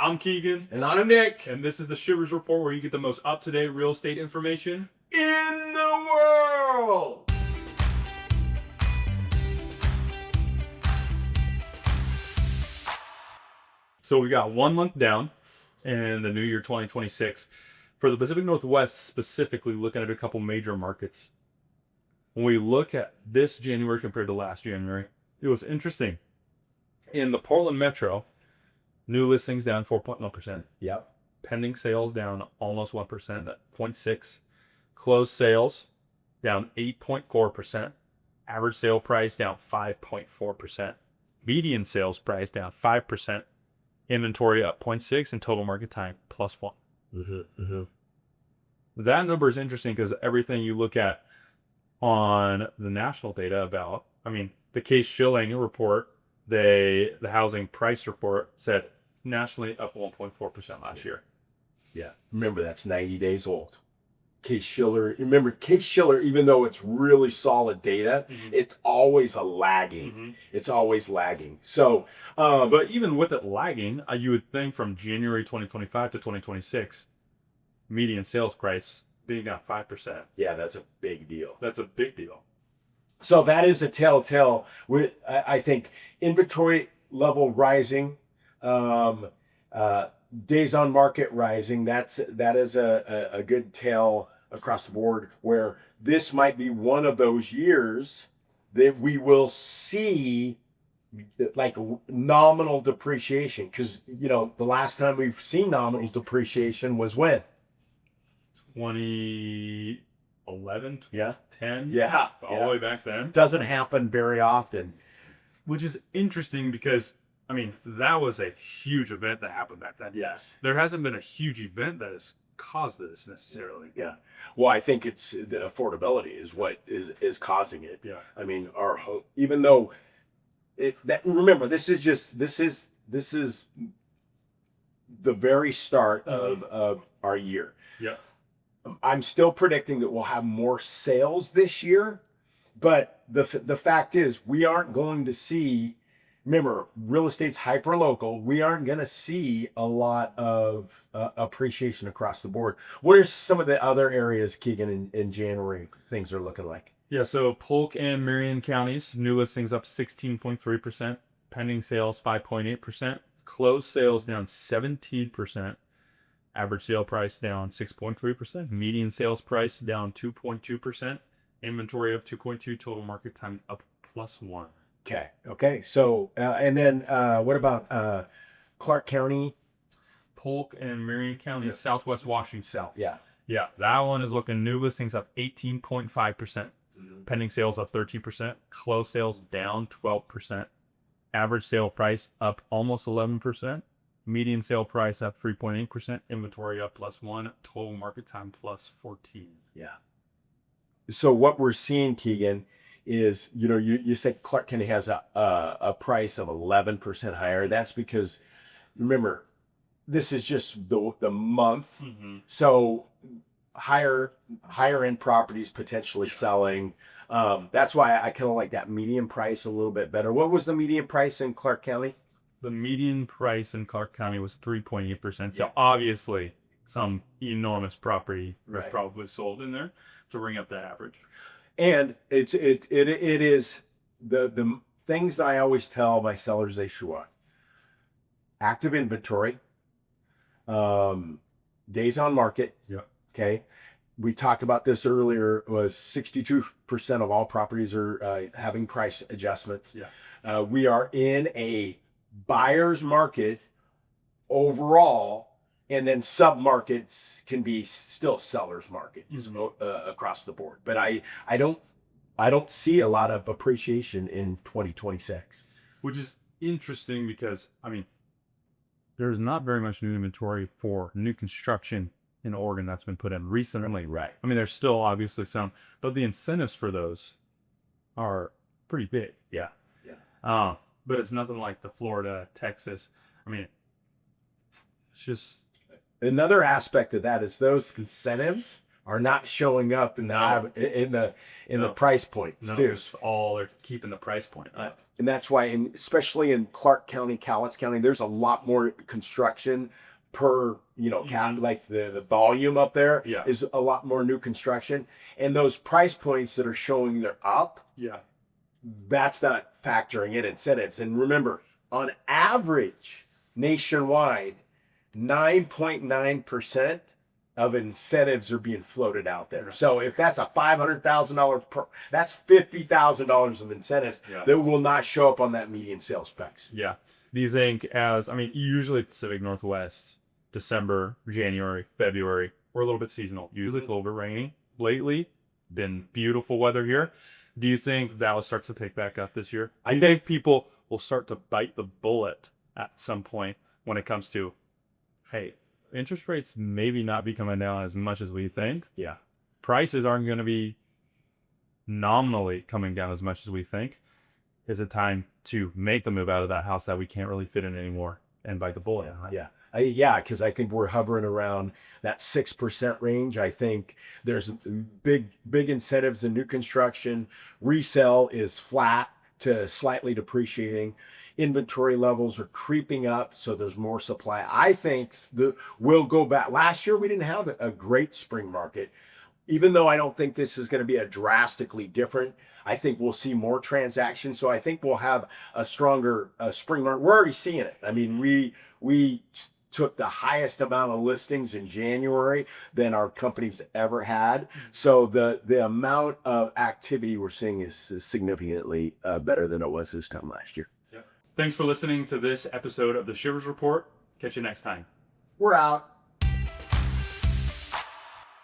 I'm Keegan. And I'm Nick. And this is the Shivers Report, where you get the most up-to-date real estate information In the world! So we got 1 month down in the new year 2026. For the Pacific Northwest, specifically looking at a couple major markets. When we look at this January compared to last January, it was interesting. In the Portland Metro, new listings down 4.1%. Yep. Pending sales down almost 1% at 0.6. Closed sales down 8.4%. Average sale price down 5.4%. Median sales price down 5%. Inventory up 0.6 and total market time +1. That number is interesting because everything you look at on the national data about, the Case-Shilling report, the housing price report said nationally up 1.4% last year. Yeah. Remember, that's 90 days old. Case-Shiller, even though it's really solid data, it's always a lagging. It's always lagging. So, but even with it lagging, you would think from January 2025 to 2026, median sales price being down 5%. Yeah, that's a big deal. That's a big deal. So that is a telltale. I think inventory level rising, days on market rising. That is a good tell across the board, where this might be one of those years that we will see like nominal depreciation, because the last time we've seen nominal depreciation was when 2011, yeah 10, yeah all the way back then. Doesn't happen very often, which is interesting because that was a huge event that happened back then. Yes. There hasn't been a huge event that has caused this necessarily. Yeah. Well, I think it's the affordability is what is causing it. Yeah. Our hope, even though remember, this is the very start of our year. Yeah. I'm still predicting that we'll have more sales this year, but the fact is we aren't going to see. Remember, real estate's hyper local. We aren't going to see a lot of appreciation across the board. What are some of the other areas, Keegan, in January things are looking like? Yeah, so Polk and Marion Counties, new listings up 16.3%, pending sales 5.8%, closed sales down 17%, average sale price down 6.3%, median sales price down 2.2%, inventory up 2.2%, total market time up +1. Okay. So, and then what about Clark County? Polk and Marion County, Southwest Washington. South. Yeah, that one is looking new listings up 18.5%, pending sales up 13%, closed sales down 12%, average sale price up almost 11%, median sale price up 3.8%, inventory up +1, total market time +14. Yeah. So what we're seeing, Keegan, is you said Clark County has a price of 11% higher. That's because, remember, this is just the month. So higher end properties potentially selling. That's why I kind of like that median price a little bit better. What was the median price in Clark County? The median price in Clark County was 3.8%. So obviously some enormous property was probably sold in there to bring up the average. And it is the things that I always tell my sellers they should want: active inventory, days on market. Yeah. Okay. We talked about this earlier. Was 62% of all properties are having price adjustments. Yeah. We are in a buyer's market overall. And then sub-markets can be still sellers markets across the board. But I don't see a lot of appreciation in 2026. Which is interesting because, there's not very much new inventory for new construction in Oregon that's been put in recently. Right. There's still obviously some, but the incentives for those are pretty big. Yeah. But it's nothing like the Florida, Texas. It's just... Another aspect of that is those incentives are not showing up in the price points too. All are keeping the price point up. And that's why, especially in Clark County, Cowlitz County, there's a lot more construction per, like the volume up there Yeah. is a lot more new construction. And those price points that are showing they're up, Yeah. that's not factoring in incentives. And remember, on average, nationwide, 9.9% of incentives are being floated out there. So if that's a $500,000 that's $50,000 of incentives that will not show up on that median sales specs. Yeah. Do you think usually Pacific Northwest, December, January, February, we're a little bit seasonal. Usually it's a little bit rainy. Lately, been beautiful weather here. Do you think that will start to pick back up this year? I think people will start to bite the bullet at some point when it comes to, hey, interest rates maybe not be coming down as much as we think. Yeah. Prices aren't going to be nominally coming down as much as we think. Is it time to make the move out of that house that we can't really fit in anymore and bite the bullet? Yeah, because I think we're hovering around that 6% range. I think there's big incentives in new construction. Resale is flat to slightly depreciating. Inventory levels are creeping up, so there's more supply. I think we'll go back. Last year, we didn't have a great spring market. Even though I don't think this is going to be a drastically different, I think we'll see more transactions. So I think we'll have a stronger spring market. We're already seeing it. I mean, we took the highest amount of listings in January than our company's ever had. So the amount of activity we're seeing is significantly better than it was this time last year. Thanks for listening to this episode of the Shivers Report. Catch you next time. We're out.